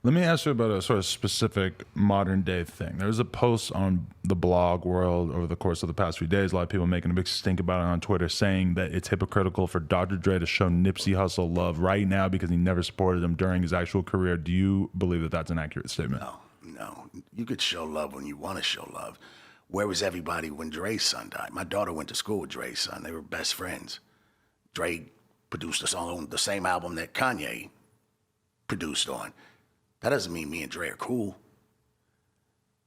Let me ask you about a sort of specific modern day thing. There was a post on the blog world over the course of the past few days, a lot of people making a big stink about it on Twitter, saying that it's hypocritical for Dr. Dre to show Nipsey Hussle love right now because he never supported him during his actual career. Do you believe that that's an accurate statement? No. You could show love when you want to show love. Where was everybody when Dre's son died? My daughter went to school with Dre's son. They were best friends. Dre produced a song on the same album that Kanye produced on. That doesn't mean me and Dre are cool.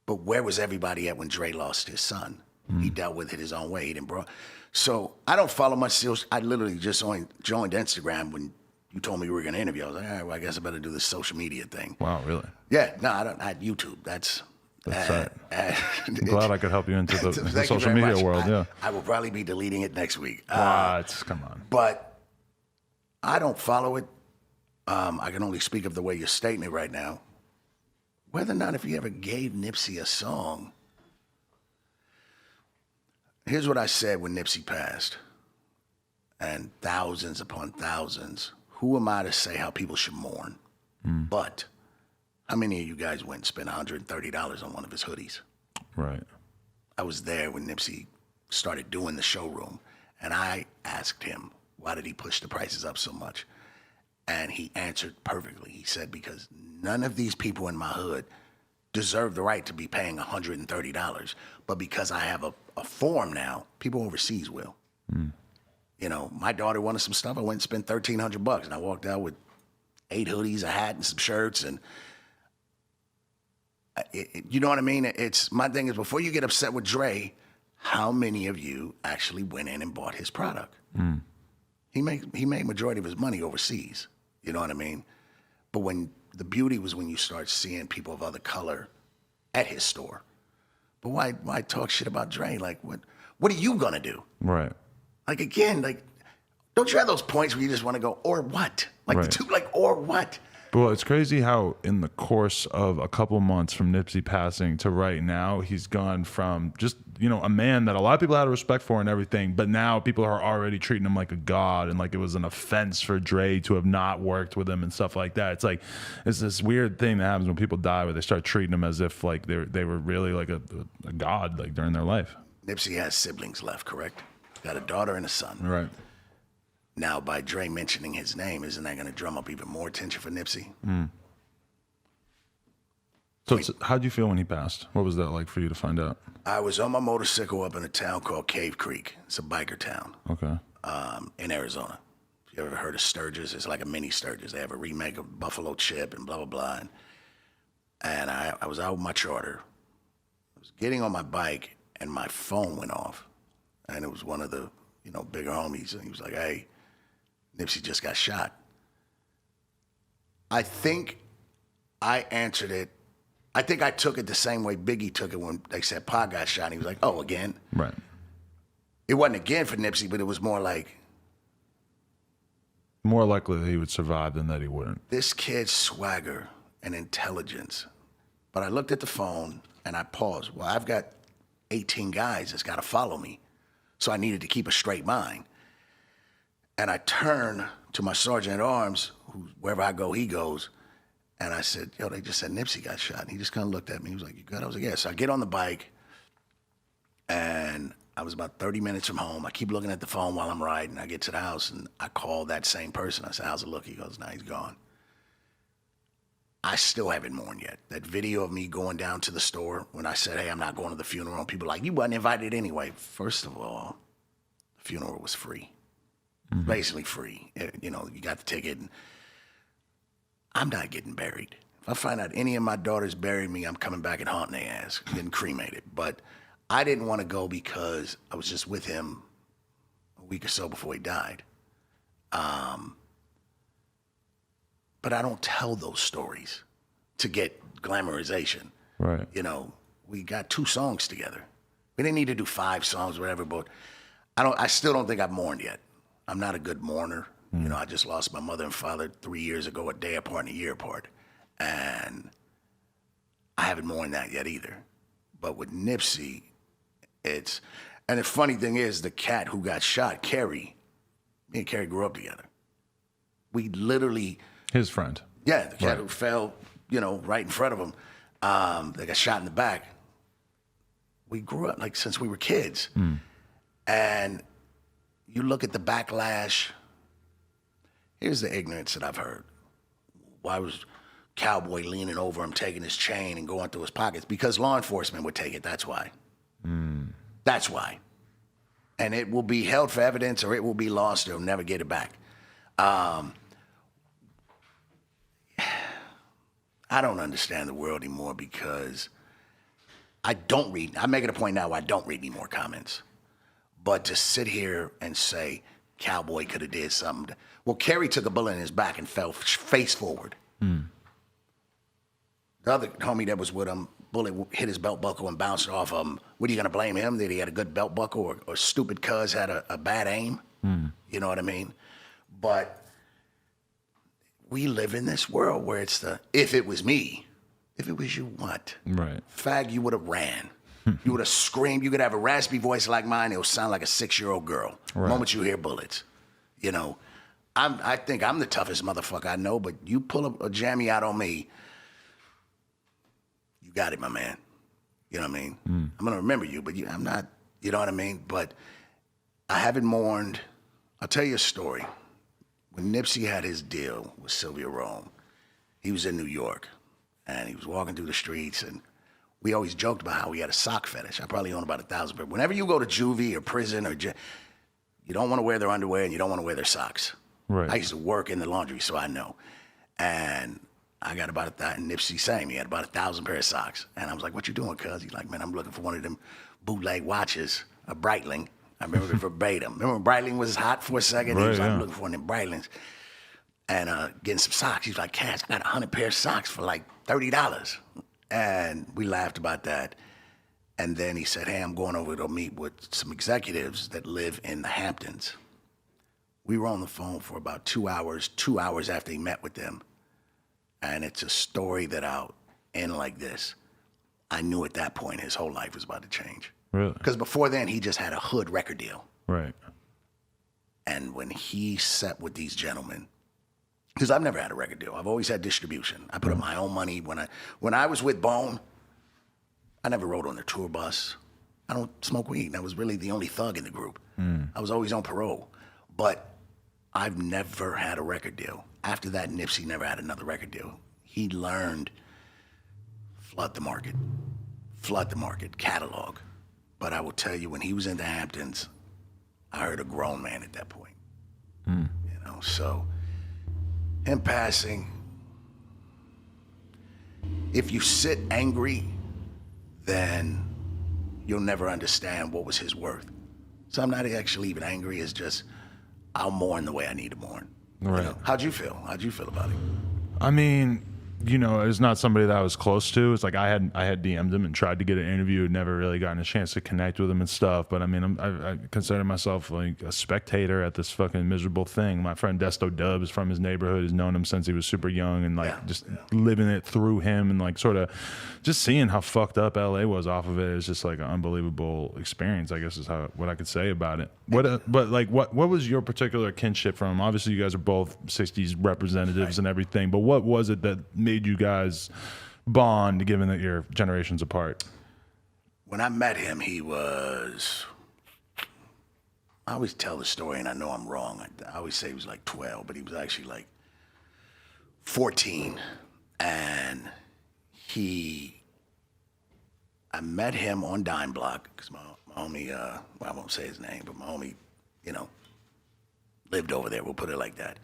But where was everybody at when Dre lost his son? He dealt with it his own way. He didn't So I don't follow much. I literally just joined Instagram when you told me we were going to interview. I was like, all right, well, I guess I better do this social media thing. Wow, really? Yeah, no, I don't. I had YouTube. That's right. I'm glad I could help you into the social media much. world. Yeah. I will probably be deleting it next week. What? Come on. But I don't follow it. I can only speak of the way you're stating it right now. Whether or not if you ever gave Nipsey a song. Here's what I said when Nipsey passed. And thousands upon thousands. Who am I to say how people should mourn? But how many of you guys went and spent $130 on one of his hoodies? Right. I was there when Nipsey started doing the showroom. And I asked him, why did he push the prices up so much? And he answered perfectly. He said, because none of these people in my hood deserve the right to be paying $130. But because I have a form now, people overseas will. You know, my daughter wanted some stuff. I went and spent $1,300 and I walked out with 8 hoodies, a hat, and some shirts. And you know what I mean? It's my thing is before you get upset with Dre, how many of you actually went in and bought his product? He made majority of his money overseas. You know what I mean? But when the beauty was when you start seeing people of other color at his store. But why talk shit about Dre? Like what are you gonna do? Right. Like again, like don't you have those points where you just want to go, or what? Like Right. the two, like or what? Well, it's crazy how in the course of a couple months from Nipsey passing to right now, he's gone from just, you know, a man that a lot of people had respect for and everything, but now people are already treating him like a god and like it was an offense for Dre to have not worked with him and stuff like that. It's like, it's this weird thing that happens when people die where they start treating them as if like they were really like a god like during their life. Nipsey has siblings left, correct? Got a daughter and a son. Right. Now, by Dre mentioning his name, isn't that going to drum up even more attention for Nipsey? So how'd you feel when he passed? What was that like for you to find out? I was on my motorcycle up in a town called Cave Creek. It's a biker town Okay. in Arizona. If you ever heard of Sturgis, it's like a mini Sturgis. They have a remake of Buffalo Chip and blah, blah, blah. And I was out with my charter. I was getting on my bike, and my phone went off. And it was one of the, you know, bigger homies. And he was like, hey, Nipsey just got shot. I think I answered it. I think I took it the same way Biggie took it when they said Pa got shot. And he was like, oh, again? Right. It wasn't again for Nipsey, but it was more like, More likely that he would survive than that he wouldn't. this kid's swagger and intelligence. But I looked at the phone and I paused. Well, I've got 18 guys that's got to follow me. So I needed to keep a straight mind. And I turned to my sergeant at arms, who wherever I go, he goes. And I said, yo, they just said Nipsey got shot. And he just kind of looked at me. He was like, you good? I was like, yeah. So I get on the bike, and I was about 30 minutes from home. I keep looking at the phone while I'm riding. I get to the house, and I call that same person. I said, how's it look? He goes, nah, he's gone. I still haven't mourned yet. That video of me going down to the store when I said, hey, I'm not going to the funeral, and people are like, you wasn't invited anyway. First of all, the funeral was free. Basically free. You know, you got the ticket. And I'm not getting buried. If I find out any of my daughters buried me, I'm coming back and haunting their ass, getting cremated. But I didn't want to go because I was just with him a week or so before he died. But I don't tell those stories to get glamorization. Right. You know, we got 2 songs together. We didn't need to do 5 songs, whatever, but I still don't think I've mourned yet. I'm not a good mourner. You know, I just lost my mother and father 3 years ago, a day apart and a year apart. And I haven't mourned that yet either. But with Nipsey, and the funny thing is, the cat who got shot, Kerry, me and Kerry grew up together. We literally, His friend. yeah, the cat Right. who fell right in front of them. They got shot in the back. We grew up like since we were kids. And you look at the backlash. Here's the ignorance that I've heard. Why was Cowboy leaning over him, taking his chain and going through his pockets? Because law enforcement would take it. That's why. That's why. And it will be held for evidence or it will be lost. They'll never get it back. I don't understand the world anymore because I make it a point now where I don't read any more comments. But to sit here and say Cowboy could have did something. Well, Kerry took a bullet in his back and fell face forward. The other homie that was with him, bullet hit his belt buckle and bounced off of him. What are you going to blame him? That he had a good belt buckle or stupid cuz had a bad aim? You know what I mean? But we live in this world where it's if it was me, if it was you, what? Right. Fag, you would have ran. You would have screamed. You could have a raspy voice like mine. It'll sound like a 6-year-old girl. Right. The moment you hear bullets. I think I'm the toughest motherfucker I know, but you pull a jammy out on me, you got it, my man. You know what I mean? I'm going to remember you, but I'm not, you know what I mean? But I haven't mourned. I'll tell you a story. When Nipsey had his deal with Sylvia Rome, he was in New York, and he was walking through the streets, and we always joked about how he had a sock fetish. I probably own about 1,000 pairs. Whenever you go to juvie or prison you don't want to wear their underwear and you don't want to wear their socks. Right. I used to work in the laundry, so I know. And I got about that, and Nipsey same. He had about 1,000 pair of socks. And I was like, what you doing, cuz? He's like, man, I'm looking for one of them bootleg watches, a Breitling. I remember it verbatim. Remember when Breitling was hot for a second? Right, He was like, yeah. I'm looking for one of them Breitlings. And getting some socks. He's like, Cass, I got 100 pair of socks for like $30. And we laughed about that. And then he said, hey, I'm going over to meet with some executives that live in the Hamptons. We were on the phone for about 2 hours after he met with them. And it's a story that I'll end like this. I knew at that point his whole life was about to change. Really? Because before then, he just had a hood record deal. Right. And when he sat with these gentlemen, because I've never had a record deal. I've always had distribution. I put up my own money. When I was with Bone, I never rode on their tour bus. I don't smoke weed. I was really the only thug in the group. I was always on parole. But I've never had a record deal. After that, Nipsey never had another record deal. He learned flood the market, catalog. But I will tell you, when he was in the Hamptons, I heard a grown man at that point. So him passing, if you sit angry, then you'll never understand what was his worth. So I'm not actually even angry. It's just I'll mourn the way I need to mourn. Right. How'd you feel? How'd you feel about it? I mean, it's not somebody that I was close to. It's like I had DM'd him and tried to get an interview, never really gotten a chance to connect with him and stuff. But I mean, I consider myself like a spectator at this fucking miserable thing. My friend Desto Dub is from his neighborhood, has known him since he was super young, and like living it through him, and like sort of just seeing how fucked up LA was off of it is just like an unbelievable experience, I guess is what I could say about it. But what was your particular kinship from him? Obviously, you guys are both 60s representatives and everything, but what was it that made you guys bond, given that you're generations apart? When I met him, he was, I always tell the story and I know I'm wrong. I always say he was like 12, but he was actually like 14. And I met him on Dime Block because my homie, I won't say his name, but my homie, lived over there, we'll put it like that.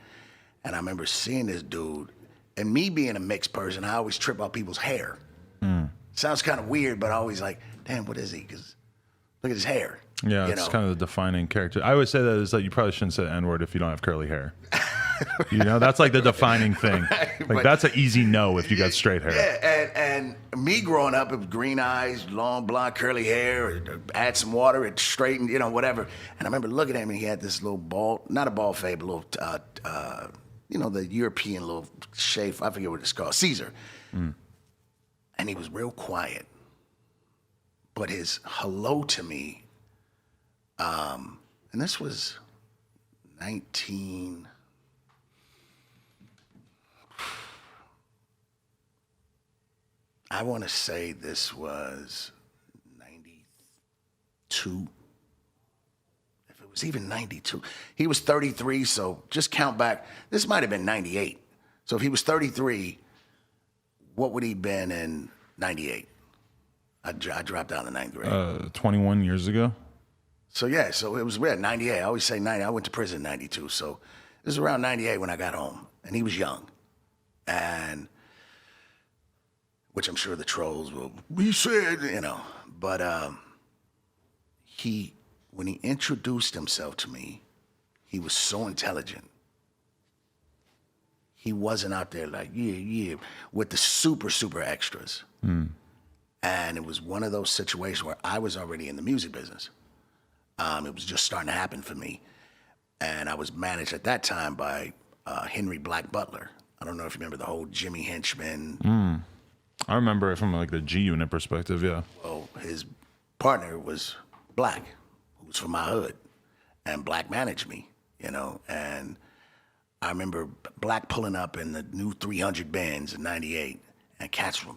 And I remember seeing this dude, and me being a mixed person, I always trip out people's hair. Sounds kind of weird, but I always like, damn, what is he? Because look at his hair. Yeah, it's kind of the defining character. I always say that is that you probably shouldn't say the N-word if you don't have curly hair. That's like the defining thing. Like that's an easy no if you got straight hair. Yeah, and me growing up with green eyes, long blonde curly hair, add some water, it straightened, whatever. And I remember looking at him, and he had this little bald, not a bald fade, but a little, the European little shape, I forget what it's called, Caesar. And he was real quiet. But his hello to me, and this was 19... I want to say this was 92. If it was even 92. He was 33, so just count back. This might have been 98. So if he was 33, what would he been in 98? I dropped out in the 9th grade. 21 years ago. So yeah, so it was weird. 98. I always say 90. I went to prison in 92. So it was around 98 when I got home. And he was young. And which I'm sure the trolls will be said, you know. But when he introduced himself to me, he was so intelligent. He wasn't out there like, yeah, with the super, super extras. And it was one of those situations where I was already in the music business. It was just starting to happen for me. And I was managed at that time by Henry Black Butler. I don't know if you remember the whole Jimmy Henchman. I remember it from like the G Unit perspective, yeah. Well, his partner was Black, who was from my hood. And Black managed me, you know. And I remember Black pulling up in the new 300 Benz in 98. And cats were,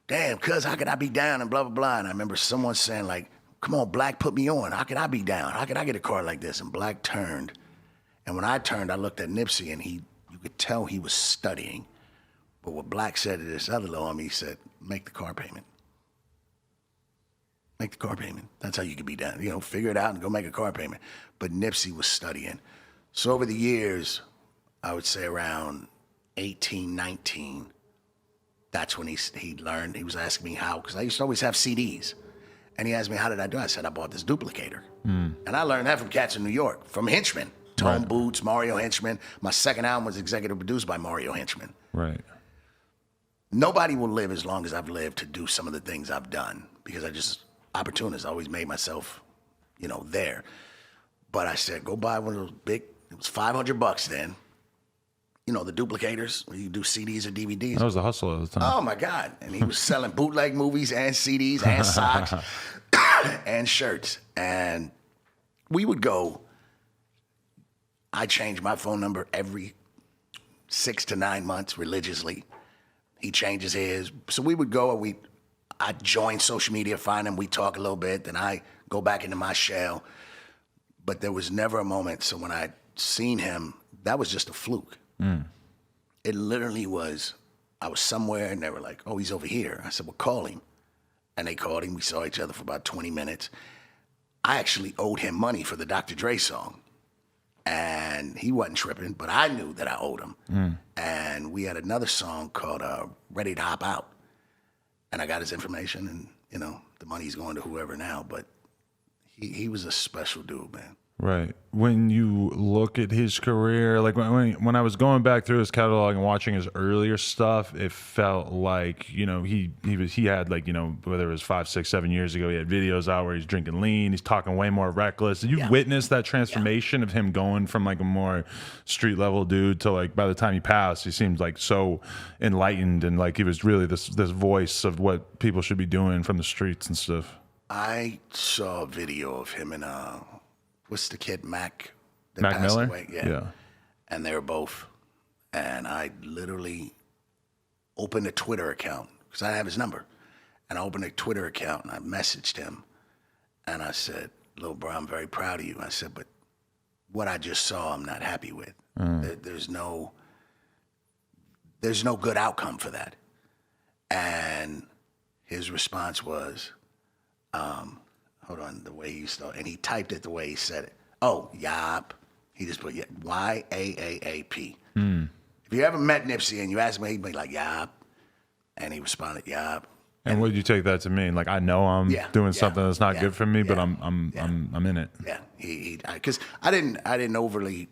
damn, cuz, how could I be down and blah, blah, blah. And I remember someone saying like, come on, Black, put me on. How could I be down? How could I get a car like this? And Black turned. And when I turned, I looked at Nipsey, and you could tell he was studying. But what Black said to this other little homie, he said, make the car payment. Make the car payment. That's how you could be down. You know, figure it out and go make a car payment. But Nipsey was studying. So over the years, I would say around 18, 19, that's when he learned. He was asking me how, because I used to always have CDs. And he asked me, how did I do it? I said, I bought this duplicator. And I learned that from cats in New York, from Henchmen. Tone Boots, Mario Henchman. My second album was executive produced by Mario Henchman. Right. Nobody will live as long as I've lived to do some of the things I've done, because opportunists, I always made myself, you know, there. But I said, go buy one of those big, it was $500 then. You know, the duplicators, where you do CDs or DVDs. That was the hustle at the time. Oh, my God. And he was selling bootleg movies and CDs and socks and shirts. And we would go, I changed my phone number every 6 to 9 months religiously. He changes his. So we would go, and I'd join social media, find him, we talk a little bit, then I go back into my shell. But there was never a moment, so when I seen him, that was just a fluke. It literally was, I was somewhere and they were like, oh, he's over here. I said, well, call him. And they called him. We saw each other for about 20 minutes. I actually owed him money for the Dr. Dre song. And he wasn't tripping, but I knew that I owed him. And we had another song called Ready to Hop Out. And I got his information, and, you know, the money's going to whoever now. But he was a special dude, man. Right. When you look at his career, like when I was going back through his catalog and watching his earlier stuff, it felt like, you know, he had, like, you know, whether it was 5, 6, 7 years ago, he had videos out where he's drinking lean, he's talking way more reckless. Did you witness that transformation of him going from like a more street level dude to, like, by the time he passed, he seemed like so enlightened, and like he was really this voice of what people should be doing from the streets and stuff? I saw a video of him and what's the kid, Mac? That Mac passed Miller? away? Yeah. And they were both. And I literally opened a Twitter account, because I have his number. And I opened a Twitter account, and I messaged him. And I said, little bro, I'm very proud of you. I said, but what I just saw, I'm not happy with. There's no good outcome for that. And his response was, hold on, the way he started, and he typed it the way he said it. Oh, Yap. He just put Y-A-A-A-P. If you ever met Nipsey and you ask him, he'd be like, Yap. And he responded, Yap. And what did you take that to mean? Like, I know I'm doing something that's not good for me, but I'm in it. Yeah, because I didn't overly.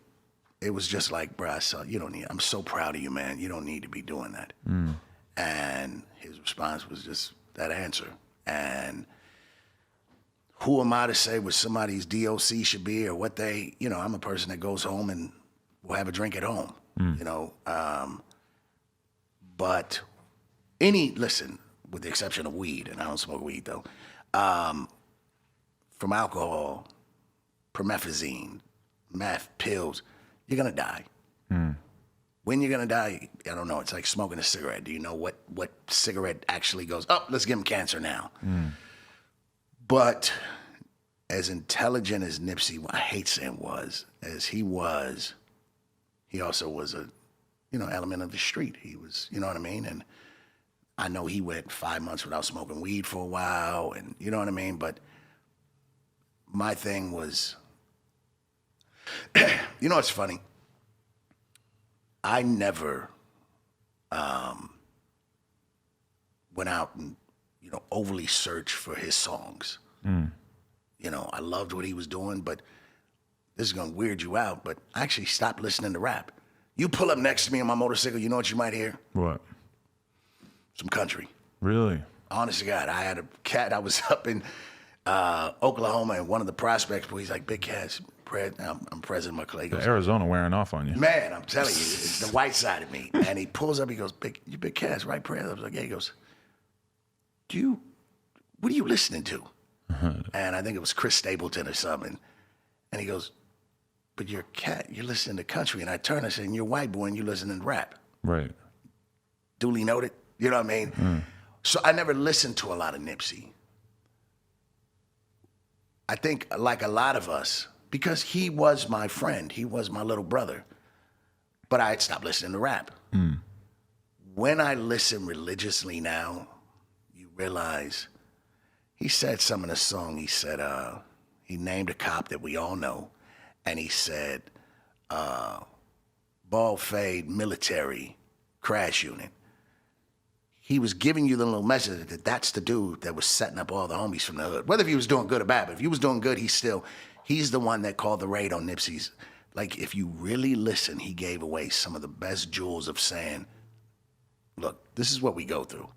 It was just like, bro, you don't need. I'm so proud of you, man. You don't need to be doing that. And his response was just that answer. And who am I to say what somebody's DOC should be, or what they? You know, I'm a person that goes home and will have a drink at home. You know, but listen. With the exception of weed, and I don't smoke weed though, from alcohol, promethazine, meth, pills, you're gonna die. When you're gonna die, I don't know. It's like smoking a cigarette. Do you know what cigarette actually goes, oh, let's give him cancer now? But as intelligent as Nipsey, I hate saying was, as he was, he also was a, element of the street. He was, you know what I mean? And I know he went 5 months without smoking weed for a while, and you know what I mean? But my thing was, it's funny. I never went out and, overly searched for his songs. I loved what he was doing, but this is going to weird you out, but I actually stopped listening to rap. You pull up next to me on my motorcycle, you know what you might hear? What? Some country. Really? Honest to God, I had a cat. I was up in Oklahoma, and one of the prospects, he's like, Big Cats, I'm president of my clay. Arizona wearing off on you. Man, I'm telling you, it's the white side of me. And he pulls up, he goes, you Big Cats, right, Pres? I was like, yeah. He goes, what are you listening to? And I think it was Chris Stapleton or something. And he goes, but you're a cat, you're listening to country. And I turned and said, and you're a white boy and you're listening to rap. Right. Duly noted. You know what I mean? So I never listened to a lot of Nipsey. I think like a lot of us, because he was my friend, he was my little brother, but I had stopped listening to rap. When I listen religiously now, you realize he said some of the song. He said, he named a cop that we all know, and he said, bald fade military crash unit. He was giving you the little message that that's the dude that was setting up all the homies from the hood. Whether if he was doing good or bad, but if he was doing good, he's the one that called the raid on Nipsey's. Like, if you really listen, he gave away some of the best jewels of saying, look, this is what we go through.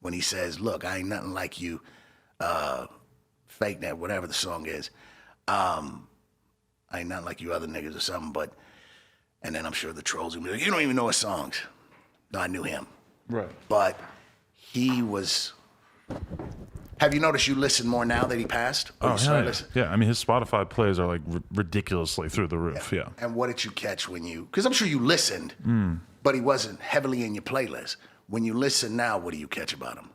When he says, look, I ain't nothing like you, fake net, whatever the song is. I ain't nothing like you other niggas or something, but, and then I'm sure the trolls will be like, you don't even know his songs. No, I knew him. Right. But he was, have you noticed you listen more now that he passed? Oh, yeah. I mean, his Spotify plays are like ridiculously through the roof. Yeah. And what did you catch when because I'm sure you listened, but he wasn't heavily in your playlist. When you listen now, what do you catch about him?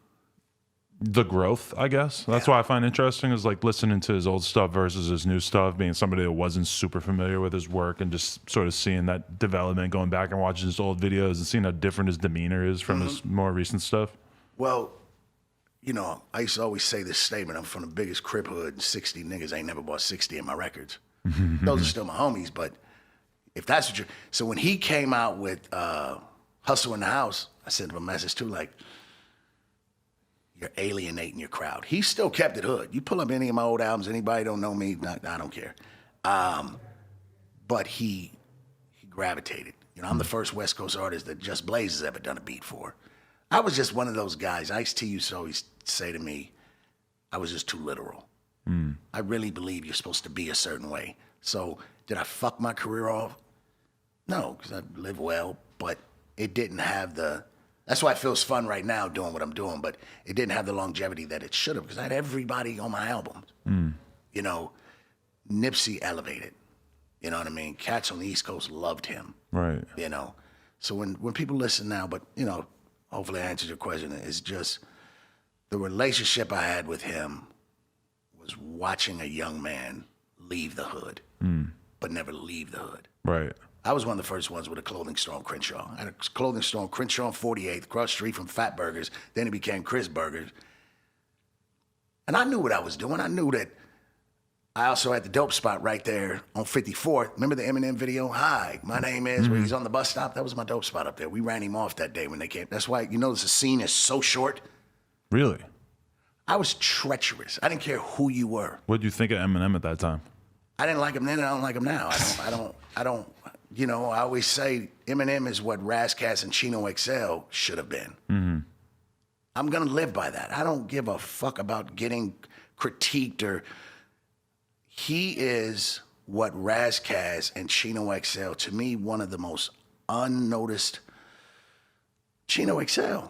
The growth, I guess. That's why I find interesting is like listening to his old stuff versus his new stuff, being somebody that wasn't super familiar with his work and just sort of seeing that development, going back and watching his old videos and seeing how different his demeanor is from his more recent stuff. Well, I used to always say this statement. I'm from the biggest crib hood, and 60 niggas ain't never bought 60 in my records. Those are still my homies, but if that's what so when he came out with Hustle in the House, I sent him a message too, like, you're alienating your crowd. He still kept it hood. You pull up any of my old albums, anybody don't know me, I don't care. But he gravitated. I'm the first West Coast artist that Just Blaze has ever done a beat for. I was just one of those guys. Ice-T used to always say to me, I was just too literal. I really believe you're supposed to be a certain way. So did I fuck my career off? No, because I live well, but it didn't have that's why it feels fun right now doing what I'm doing, but it didn't have the longevity that it should have, because I had everybody on my albums. Nipsey elevated. You know what I mean? Cats on the East Coast loved him. Right. So when people listen now, but, hopefully I answered your question, it's just the relationship I had with him was watching a young man leave the hood, but never leave the hood. Right. I was one of the first ones with a clothing store on Crenshaw. I had a clothing store on Crenshaw on 48th, across the street from Fat Burgers. Then it became Chris Burgers. And I knew what I was doing. I knew that I also had the dope spot right there on 54th. Remember the Eminem video? Hi, my name is, where he's on the bus stop? That was my dope spot up there. We ran him off that day when they came. That's why, the scene is so short. Really? I was treacherous. I didn't care who you were. What did you think of Eminem at that time? I didn't like him then, and I don't like him now. I don't. I always say Eminem is what Razzcast and Chino XL should have been. I'm going to live by that. I don't give a fuck about getting critiqued he is what Razzcast and Chino XL, to me, one of the most unnoticed. Chino XL.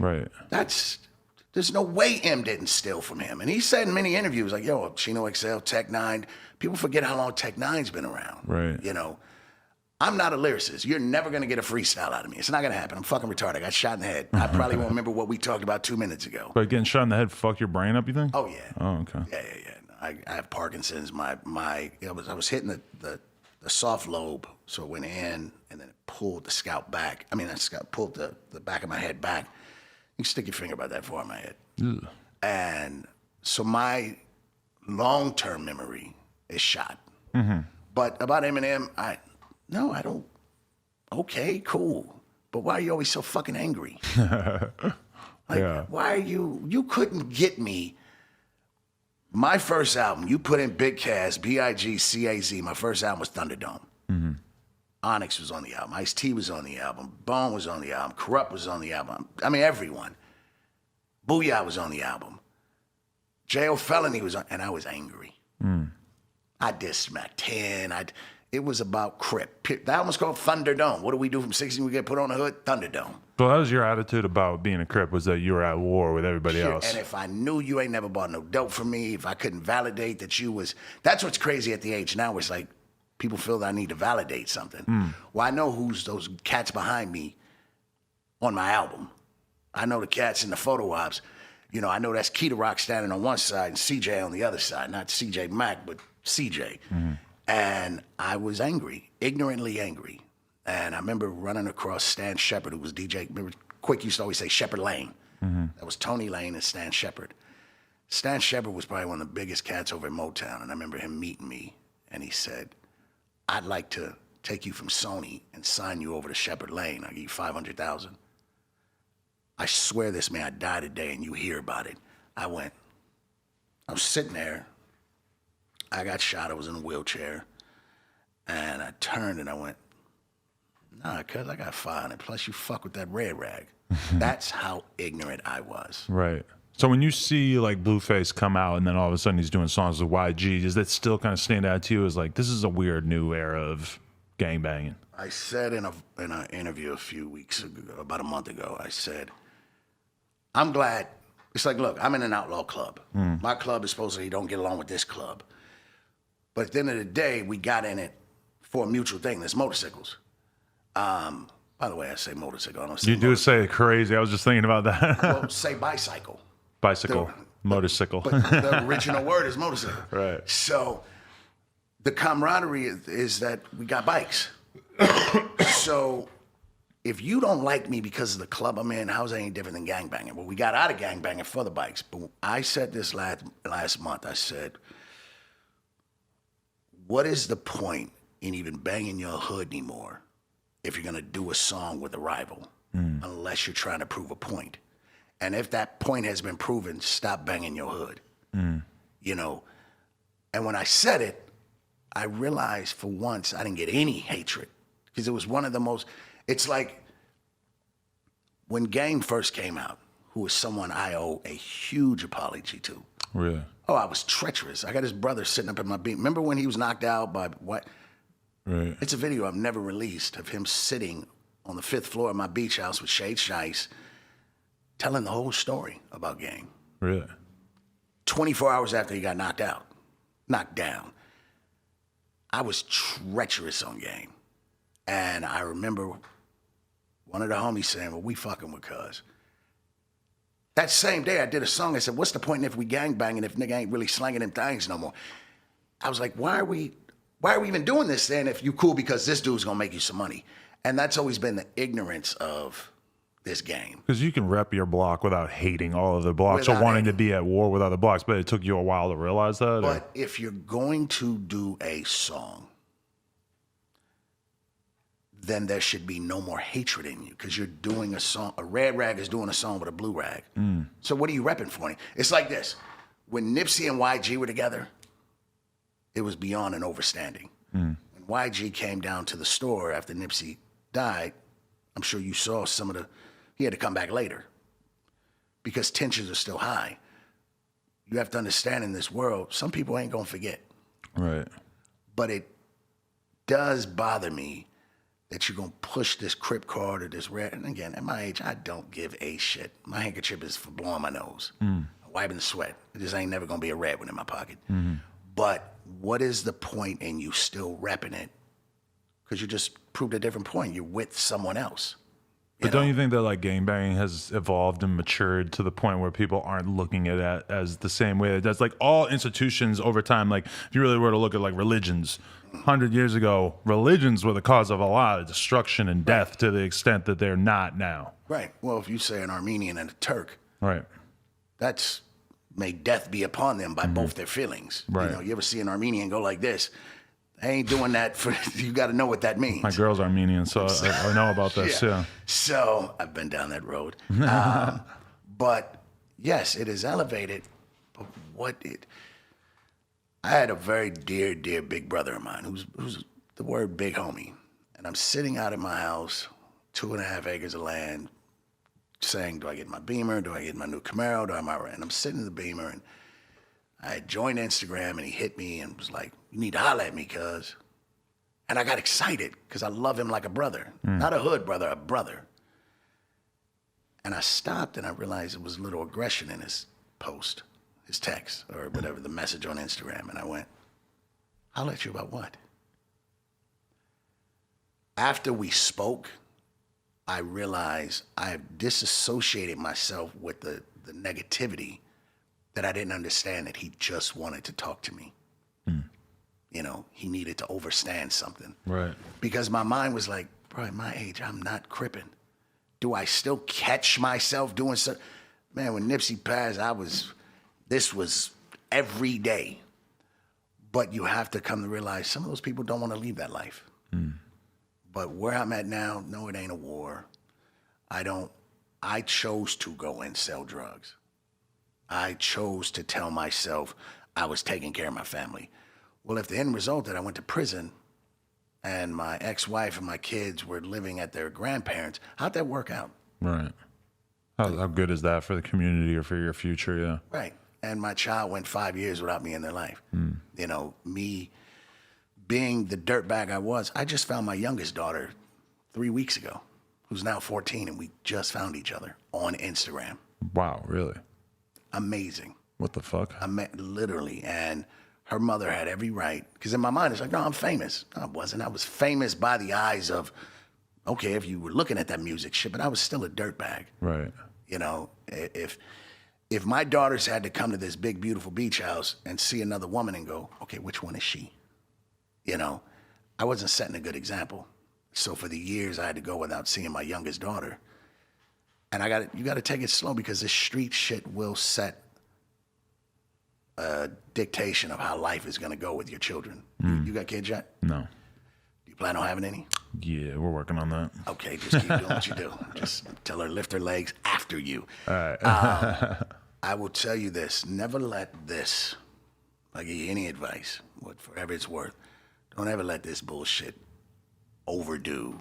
Right. There's no way M didn't steal from him. And he said in many interviews, like, yo, Chino XL, Tech 9. People forget how long Tech 9's been around. Right. I'm not a lyricist. You're never going to get a freestyle out of me. It's not going to happen. I'm fucking retarded. I got shot in the head. I probably won't remember what we talked about 2 minutes ago. But getting shot in the head fuck your brain up, you think? Oh, yeah. Oh, okay. Yeah. I have Parkinson's. I was hitting the soft lobe, so it went in, and then it pulled the scalp back. I mean, that scalp pulled the back of my head back. You can stick your finger about that far in my head. Ugh. And so my long-term memory is shot. But about Eminem, I don't. Okay, cool. But why are you always so fucking angry? Why are you couldn't get me. My first album, you put in Big Cass, B-I-G-C-A-Z, my first album was Thunderdome. Onyx was on the album. Ice-T was on the album. Bone was on the album. Corrupt was on the album. I mean, everyone. Booyah was on the album. J.O. Felony was on, and I was angry. I dissed Mac 10. It was about Crip. The album was called Thunderdome. What do we do from 16 we get put on the hood? Thunderdome. So that was your attitude about being a Crip, was that you were at war with everybody else. And if I knew you ain't never bought no dope from me, if I couldn't validate that you was, that's what's crazy at the age now. It's like people feel that I need to validate something. Well, I know who's those cats behind me on my album. I know the cats in the photo ops. You know, I know that's Key to Rock standing on one side and CJ on the other side. Not CJ Mack, but CJ. And I was angry, ignorantly angry. And I remember running across Stan Shepard, who was DJ. Remember, Quick used to always say Shepard Lane. That was Tony Lane and Stan Shepard. Stan Shepard was probably one of the biggest cats over in Motown. And I remember him meeting me. And he said, I'd like to take you from Sony and sign you over to Shepard Lane. I'll give you $500,000. I swear this, man, I die today and you hear about it. I was sitting there. I got shot. I was in a wheelchair. And I turned and I went, nah, cuz I got 500. Plus you fuck with that red rag. That's how ignorant I was. Right. So when you see like Blueface come out and then all of a sudden he's doing songs with YG, does that still kind of stand out to you as like, this is a weird new era of gangbanging? I said in an interview a few weeks ago, about a month ago, I said, I'm glad. It's like, look, I'm in an outlaw club. My club is supposedly don't get along with this club. But at the end of the day, we got in it for a mutual thing. There's motorcycles. By the way, I say motorcycle. I don't say you do say crazy. I was just thinking about that. Well, say bicycle. Bicycle, motorcycle. But the original word is motorcycle. Right. So the camaraderie is that we got bikes. So if you don't like me because of the club I'm in, how's that any different than gangbanging? Well, we got out of gangbanging for the bikes. But I said this last month. I said, what is the point in even banging your hood anymore if you're going to do a song with a rival, unless you're trying to prove a point? And if that point has been proven, stop banging your hood. You know, and when I said it, I realized for once I didn't get any hatred because it was one of the most, it's like when Game first came out, who was someone I owe a huge apology to. Really? Oh, I was treacherous. I got his brother sitting up in my beat. Remember when he was knocked out by what? Right. It's a video I've never released of him sitting on the 5th floor of my beach house with Shade Shice, telling the whole story about Game. Really? 24 hours after he got knocked down. I was treacherous on Game. And I remember one of the homies saying, well, we fucking with cuz. That same day I did a song. I said, what's the point if we gangbanging if nigga ain't really slanging them things no more? I was like, why are we even doing this then if you cool because this dude's gonna make you some money? And that's always been the ignorance of this game. Because you can rep your block without hating all of the blocks or wanting to be at war with other blocks, but it took you a while to realize that? But if you're going to do a song, then there should be no more hatred in you because you're doing a song. A red rag is doing a song with a blue rag. So what are you repping for? It's like this. When Nipsey and YG were together, it was beyond an overstanding. When YG came down to the store after Nipsey died, I'm sure you saw he had to come back later because tensions are still high. You have to understand in this world, some people ain't gonna forget. Right. But it does bother me that you're gonna push this Crip card or this red. And again, at my age, I don't give a shit. My handkerchief is for blowing my nose. I'm wiping the sweat. It just ain't never gonna be a red one in my pocket. But what is the point in you still repping it? because you just proved a different point. You're with someone else. But don't you think that like gangbanging has evolved and matured to the point where people aren't looking at it as the same way it does? Like all institutions over time, like if you really were to look at like religions, 100 years ago, religions were the cause of a lot of destruction and death to the extent that they're not now. Right. Well, if you say an Armenian and a Turk, Right. that's may death be upon them by both their feelings. Right. You know, you ever see an Armenian go like this? I ain't doing that for you. Got to know what that means. My girl's Armenian, so I know about this. Yeah. So I've been down that road. But yes, it is elevated. But I had a very dear big brother of mine who's the word big homie. And I'm sitting out at my house, 2.5 acres of land, saying, do I get my Beamer? Do I get my new Camaro? And I'm sitting in the Beamer, and I had joined Instagram, and he hit me and was like, you need to holler at me, cuz. And I got excited because I love him like a brother. Not a hood brother, a brother. And I stopped and I realized there was a little aggression in his post, his text, or whatever, the message on Instagram. And I went, holler at you about what? After we spoke, I realized I have disassociated myself with the negativity that I didn't understand that he just wanted to talk to me. You know, he needed to overstand something. Right. Because my mind was like, bro, at my age, I'm not cripping. Do I still catch myself doing so? Man, when Nipsey passed, this was every day. But you have to come to realize some of those people don't want to leave that life. But where I'm at now, no, it ain't a war. I chose to go and sell drugs. I chose to tell myself I was taking care of my family. Well, if the end result that I went to prison and my ex-wife and my kids were living at their grandparents, how'd that work out? Right. How good is that for the community or for your future? Yeah. Right. And my child went 5 years without me in their life. You know, me being the dirtbag I was, I just found my youngest daughter 3 weeks ago, who's now 14, and we just found each other on Instagram. Wow, really? Amazing. What the fuck? Literally. And her mother had every right, because in my mind, it's like, no, I'm famous. No, I wasn't. I was famous by the eyes of, okay, if you were looking at that music shit, but I was still a dirtbag. Right. You know, if my daughters had to come to this big, beautiful beach house and see another woman and go, okay, which one is she? You know, I wasn't setting a good example. So for the years I had to go without seeing my youngest daughter. And you got to take it slow, because this street shit will set a dictation of how life is going to go with your children. You got kids yet? No. Do you plan on having any? Yeah, we're working on that. Okay, just keep doing what you do. Just tell her to lift her legs after you. All right. I will tell you this. Never let this, I'll give you any advice, whatever it's worth, don't ever let this bullshit overdo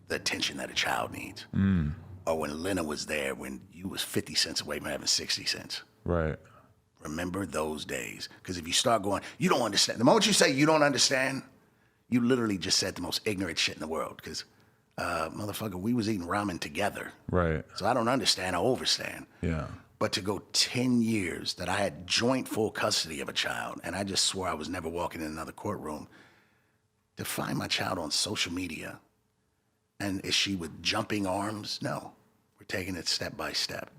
the attention that a child needs. Or when Lena was there, when you was 50 cents away from having 60 cents. Right. Remember those days. Because if you start going, you don't understand. The moment you say you don't understand, you literally just said the most ignorant shit in the world. Because, motherfucker, we was eating ramen together. Right. So I don't understand, I overstand. Yeah. But to go 10 years that I had joint full custody of a child, and I just swore I was never walking in another courtroom, to find my child on social media, and is she with jumping arms? No. We're taking it step by step.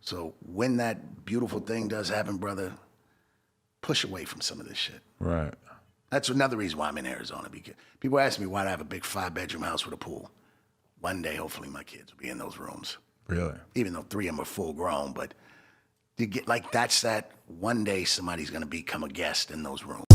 So when that beautiful thing does happen, brother, push away from some of this shit. Right. That's another reason why I'm in Arizona. Because people ask me why do I have a big 5-bedroom house with a pool. One day, hopefully, my kids will be in those rooms. Really? Even though 3 of them are full grown, but you get like that's that one day somebody's gonna become a guest in those rooms.